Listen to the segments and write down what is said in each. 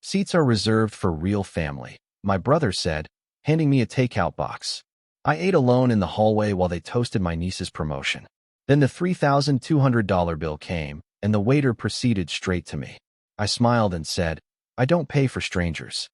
Seats are reserved for real family, my brother said, handing me a takeout box. I ate alone in the hallway while they toasted my niece's promotion. Then the $3,200 bill came, and the waiter proceeded straight to me. I smiled and said, "I don't pay for strangers."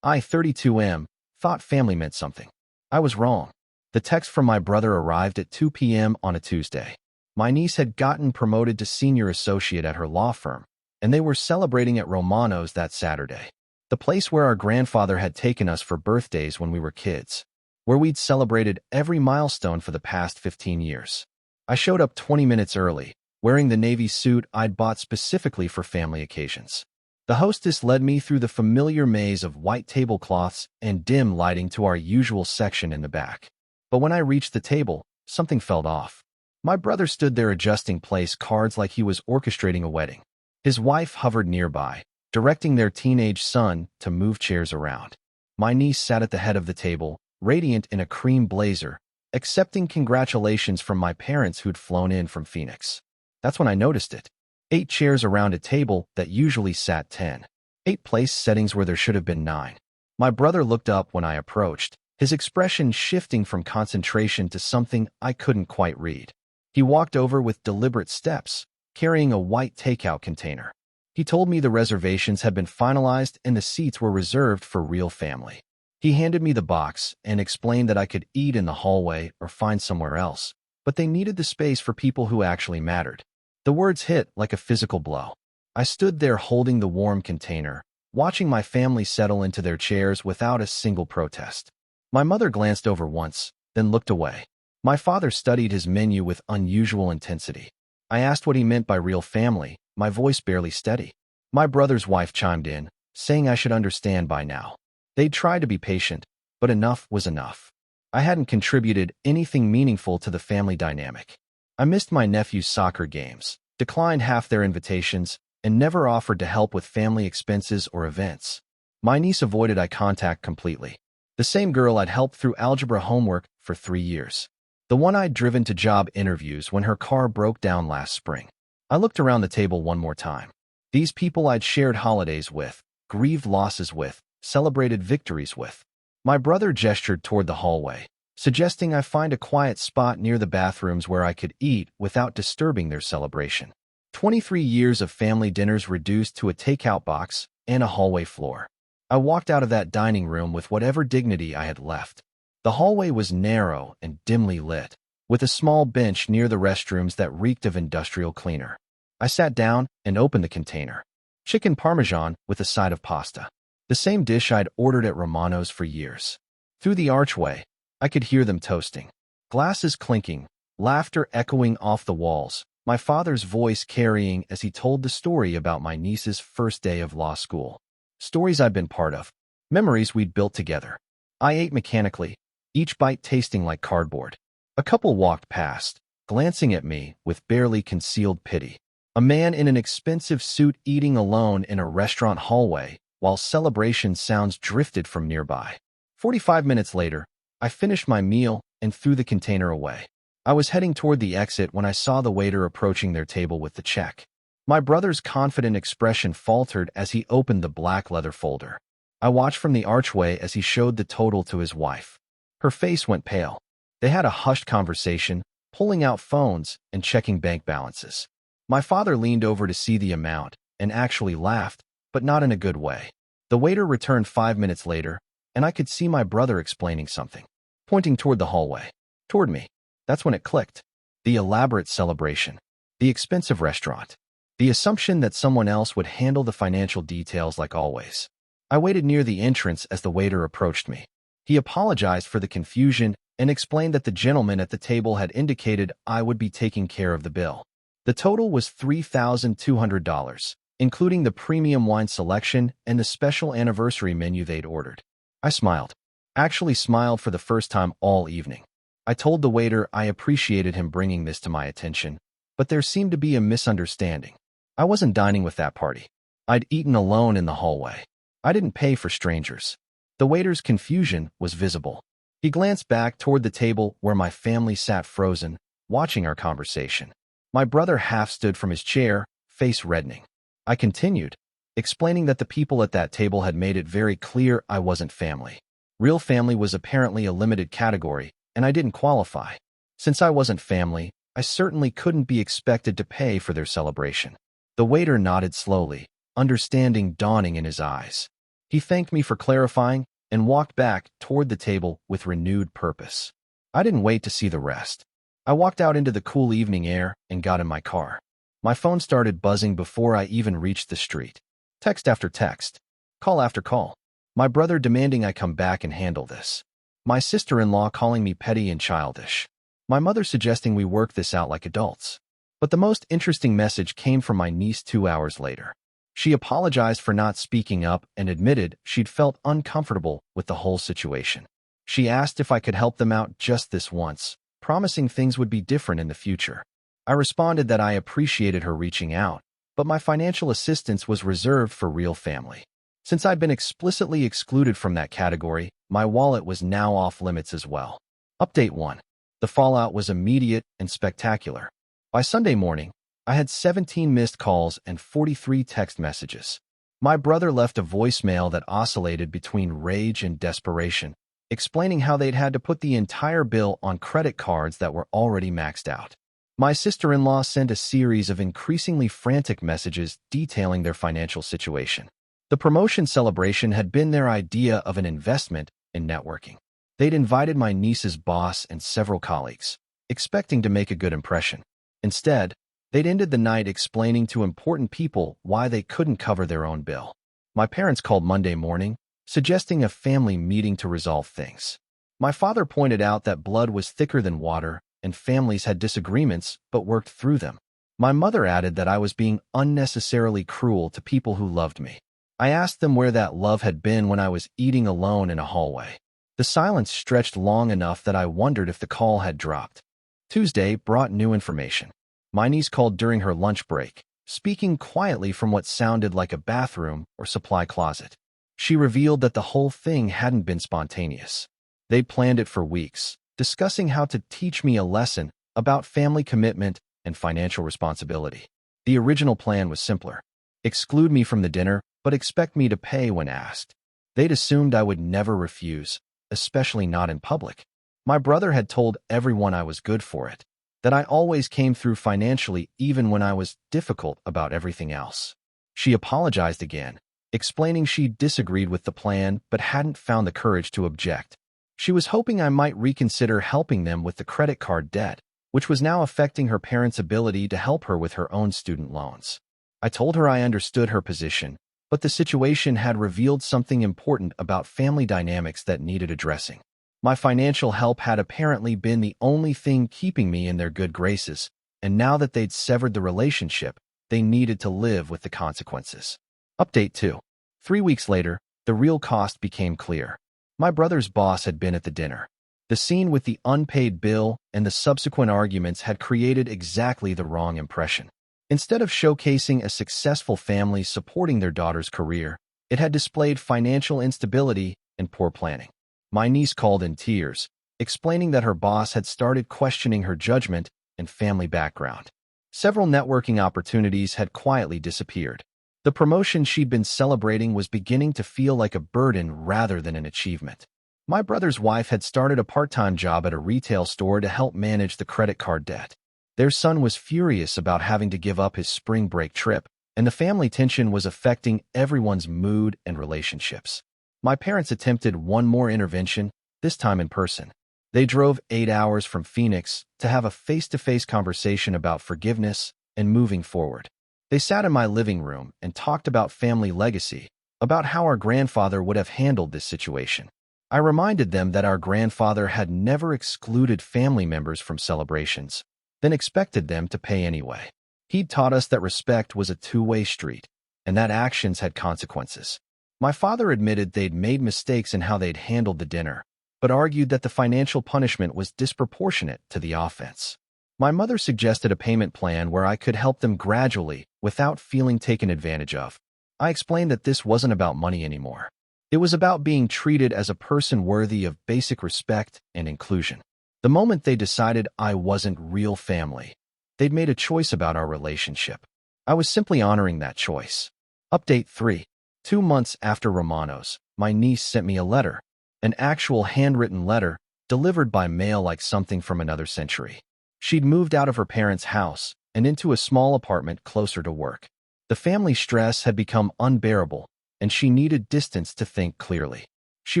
I, 32M, thought family meant something. I was wrong. The text from my brother arrived at 2 p.m. on a Tuesday. My niece had gotten promoted to senior associate at her law firm, and they were celebrating at Romano's that Saturday, the place where our grandfather had taken us for birthdays when we were kids, where we'd celebrated every milestone for the past 15 years. I showed up 20 minutes early, wearing the navy suit I'd bought specifically for family occasions. The hostess led me through the familiar maze of white tablecloths and dim lighting to our usual section in the back. But when I reached the table, something felt off. My brother stood there adjusting place cards like he was orchestrating a wedding. His wife hovered nearby, directing their teenage son to move chairs around. My niece sat at the head of the table, radiant in a cream blazer, accepting congratulations from my parents who'd flown in from Phoenix. That's when I noticed it. 8 chairs around a table that usually sat 10. 8 place settings where there should have been 9. My brother looked up when I approached, his expression shifting from concentration to something I couldn't quite read. He walked over with deliberate steps, carrying a white takeout container. He told me the reservations had been finalized and the seats were reserved for real family. He handed me the box and explained that I could eat in the hallway or find somewhere else, but they needed the space for people who actually mattered. The words hit like a physical blow. I stood there holding the warm container, watching my family settle into their chairs without a single protest. My mother glanced over once, then looked away. My father studied his menu with unusual intensity. I asked what he meant by real family, my voice barely steady. My brother's wife chimed in, saying I should understand by now. They'd tried to be patient, but enough was enough. I hadn't contributed anything meaningful to the family dynamic. I missed my nephew's soccer games, declined half their invitations, and never offered to help with family expenses or events. My niece avoided eye contact completely. The same girl I'd helped through algebra homework for 3 years. The one I'd driven to job interviews when her car broke down last spring. I looked around the table one more time. These people I'd shared holidays with, grieved losses with, celebrated victories with. My brother gestured toward the hallway, suggesting I find a quiet spot near the bathrooms where I could eat without disturbing their celebration. 23 years of family dinners reduced to a takeout box and a hallway floor. I walked out of that dining room with whatever dignity I had left. The hallway was narrow and dimly lit, with a small bench near the restrooms that reeked of industrial cleaner. I sat down and opened the container. Chicken parmesan with a side of pasta. The same dish I'd ordered at Romano's for years. Through the archway, I could hear them toasting. Glasses clinking, laughter echoing off the walls, my father's voice carrying as he told the story about my niece's first day of law school. Stories I'd been part of, memories we'd built together. I ate mechanically, each bite tasting like cardboard. A couple walked past, glancing at me with barely concealed pity. A man in an expensive suit eating alone in a restaurant hallway, while celebration sounds drifted from nearby. 45 minutes later, I finished my meal and threw the container away. I was heading toward the exit when I saw the waiter approaching their table with the check. My brother's confident expression faltered as he opened the black leather folder. I watched from the archway as he showed the total to his wife. Her face went pale. They had a hushed conversation, pulling out phones and checking bank balances. My father leaned over to see the amount and actually laughed, but not in a good way. The waiter returned 5 minutes later, and I could see my brother explaining something, pointing toward the hallway. Toward me. That's when it clicked. The elaborate celebration. The expensive restaurant. The assumption that someone else would handle the financial details like always. I waited near the entrance as the waiter approached me. He apologized for the confusion and explained that the gentleman at the table had indicated I would be taking care of the bill. The total was $3,200, including the premium wine selection and the special anniversary menu they'd ordered. I smiled. Actually smiled for the first time all evening. I told the waiter I appreciated him bringing this to my attention, but there seemed to be a misunderstanding. I wasn't dining with that party. I'd eaten alone in the hallway. I didn't pay for strangers. The waiter's confusion was visible. He glanced back toward the table where my family sat frozen, watching our conversation. My brother half stood from his chair, face reddening. I continued, explaining that the people at that table had made it very clear I wasn't family. Real family was apparently a limited category, and I didn't qualify. Since I wasn't family, I certainly couldn't be expected to pay for their celebration. The waiter nodded slowly, understanding dawning in his eyes. He thanked me for clarifying and walked back toward the table with renewed purpose. I didn't wait to see the rest. I walked out into the cool evening air and got in my car. My phone started buzzing before I even reached the street. Text after text, call after call. My brother demanding I come back and handle this. My sister-in-law calling me petty and childish. My mother suggesting we work this out like adults. But the most interesting message came from my niece 2 hours later. She apologized for not speaking up and admitted she'd felt uncomfortable with the whole situation. She asked if I could help them out just this once, promising things would be different in the future. I responded that I appreciated her reaching out, but my financial assistance was reserved for real family. Since I'd been explicitly excluded from that category, my wallet was now off limits as well. Update 1. The fallout was immediate and spectacular. By Sunday morning, I had 17 missed calls and 43 text messages. My brother left a voicemail that oscillated between rage and desperation, explaining how they'd had to put the entire bill on credit cards that were already maxed out. My sister-in-law sent a series of increasingly frantic messages detailing their financial situation. The promotion celebration had been their idea of an investment in networking. They'd invited my niece's boss and several colleagues, expecting to make a good impression. Instead, they'd ended the night explaining to important people why they couldn't cover their own bill. My parents called Monday morning, suggesting a family meeting to resolve things. My father pointed out that blood was thicker than water and families had disagreements but worked through them. My mother added that I was being unnecessarily cruel to people who loved me. I asked them where that love had been when I was eating alone in a hallway. The silence stretched long enough that I wondered if the call had dropped. Tuesday brought new information. My niece called during her lunch break, speaking quietly from what sounded like a bathroom or supply closet. She revealed that the whole thing hadn't been spontaneous. They'd planned it for weeks, discussing how to teach me a lesson about family commitment and financial responsibility. The original plan was simpler. Exclude me from the dinner, but expect me to pay when asked. They'd assumed I would never refuse, especially not in public. My brother had told everyone I was good for it, that I always came through financially even when I was difficult about everything else. She apologized again, explaining she disagreed with the plan but hadn't found the courage to object. She was hoping I might reconsider helping them with the credit card debt, which was now affecting her parents' ability to help her with her own student loans. I told her I understood her position, but the situation had revealed something important about family dynamics that needed addressing. My financial help had apparently been the only thing keeping me in their good graces, and now that they'd severed the relationship, they needed to live with the consequences. Update 2. 3 weeks later, the real cost became clear. My brother's boss had been at the dinner. The scene with the unpaid bill and the subsequent arguments had created exactly the wrong impression. Instead of showcasing a successful family supporting their daughter's career, it had displayed financial instability and poor planning. My niece called in tears, explaining that her boss had started questioning her judgment and family background. Several networking opportunities had quietly disappeared. The promotion she'd been celebrating was beginning to feel like a burden rather than an achievement. My brother's wife had started a part-time job at a retail store to help manage the credit card debt. Their son was furious about having to give up his spring break trip, and the family tension was affecting everyone's mood and relationships. My parents attempted one more intervention, this time in person. They drove 8 hours from Phoenix to have a face-to-face conversation about forgiveness and moving forward. They sat in my living room and talked about family legacy, about how our grandfather would have handled this situation. I reminded them that our grandfather had never excluded family members from celebrations, then expected them to pay anyway. He'd taught us that respect was a two-way street, and that actions had consequences. My father admitted they'd made mistakes in how they'd handled the dinner, but argued that the financial punishment was disproportionate to the offense. My mother suggested a payment plan where I could help them gradually without feeling taken advantage of. I explained that this wasn't about money anymore. It was about being treated as a person worthy of basic respect and inclusion. The moment they decided I wasn't real family, they'd made a choice about our relationship. I was simply honoring that choice. Update 3. 2 months after Romano's, my niece sent me a letter, an actual handwritten letter, delivered by mail like something from another century. She'd moved out of her parents' house and into a small apartment closer to work. The family stress had become unbearable, and she needed distance to think clearly. She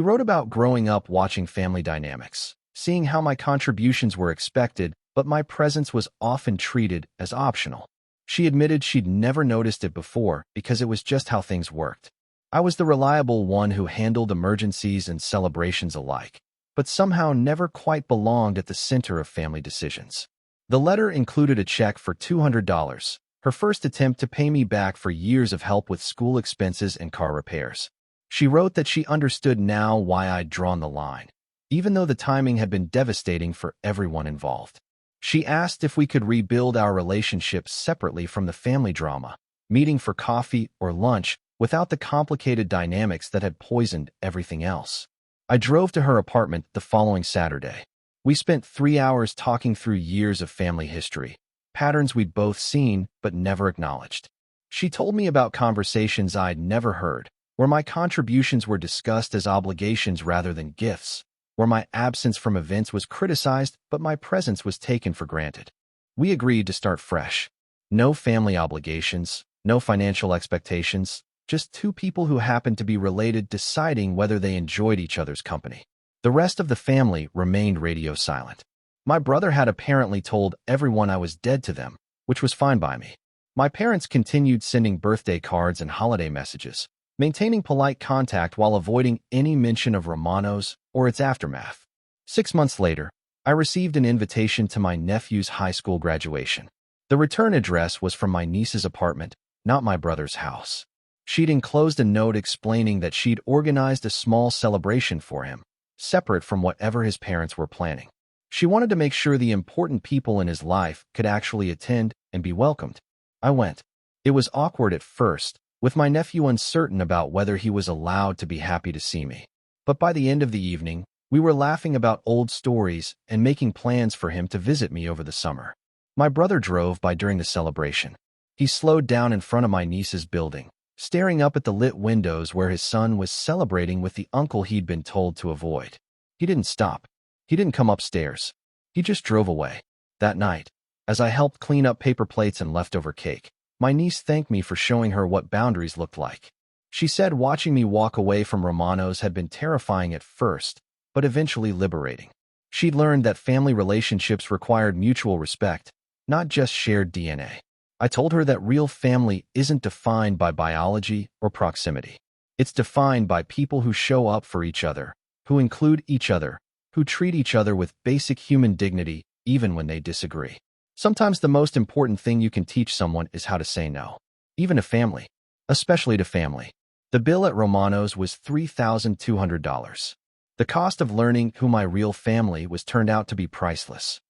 wrote about growing up watching Family Dynamics, seeing how my contributions were expected, but my presence was often treated as optional. She admitted she'd never noticed it before because it was just how things worked. I was the reliable one who handled emergencies and celebrations alike, but somehow never quite belonged at the center of family decisions. The letter included a check for $200, her first attempt to pay me back for years of help with school expenses and car repairs. She wrote that she understood now why I'd drawn the line, even though the timing had been devastating for everyone involved. She asked if we could rebuild our relationship separately from the family drama, meeting for coffee or lunch without the complicated dynamics that had poisoned everything else. I drove to her apartment the following Saturday. We spent 3 hours talking through years of family history, patterns we'd both seen but never acknowledged. She told me about conversations I'd never heard, where my contributions were discussed as obligations rather than gifts, where my absence from events was criticized but my presence was taken for granted. We agreed to start fresh. No family obligations, no financial expectations, just two people who happened to be related deciding whether they enjoyed each other's company. The rest of the family remained radio silent. My brother had apparently told everyone I was dead to them, which was fine by me. My parents continued sending birthday cards and holiday messages, maintaining polite contact while avoiding any mention of Romano's or its aftermath. 6 months later, I received an invitation to my nephew's high school graduation. The return address was from my niece's apartment, not my brother's house. She'd enclosed a note explaining that she'd organized a small celebration for him, separate from whatever his parents were planning. She wanted to make sure the important people in his life could actually attend and be welcomed. I went. It was awkward at first, with my nephew uncertain about whether he was allowed to be happy to see me. But by the end of the evening, we were laughing about old stories and making plans for him to visit me over the summer. My brother drove by during the celebration. He slowed down in front of my niece's building, staring up at the lit windows where his son was celebrating with the uncle he'd been told to avoid. He didn't stop. He didn't come upstairs. He just drove away. That night, as I helped clean up paper plates and leftover cake, my niece thanked me for showing her what boundaries looked like. She said watching me walk away from Romano's had been terrifying at first, but eventually liberating. She'd learned that family relationships required mutual respect, not just shared DNA. I told her that real family isn't defined by biology or proximity. It's defined by people who show up for each other, who include each other, who treat each other with basic human dignity even when they disagree. Sometimes the most important thing you can teach someone is how to say no, even to family, especially to family. The bill at Romano's was $3,200. The cost of learning who my real family was turned out to be priceless.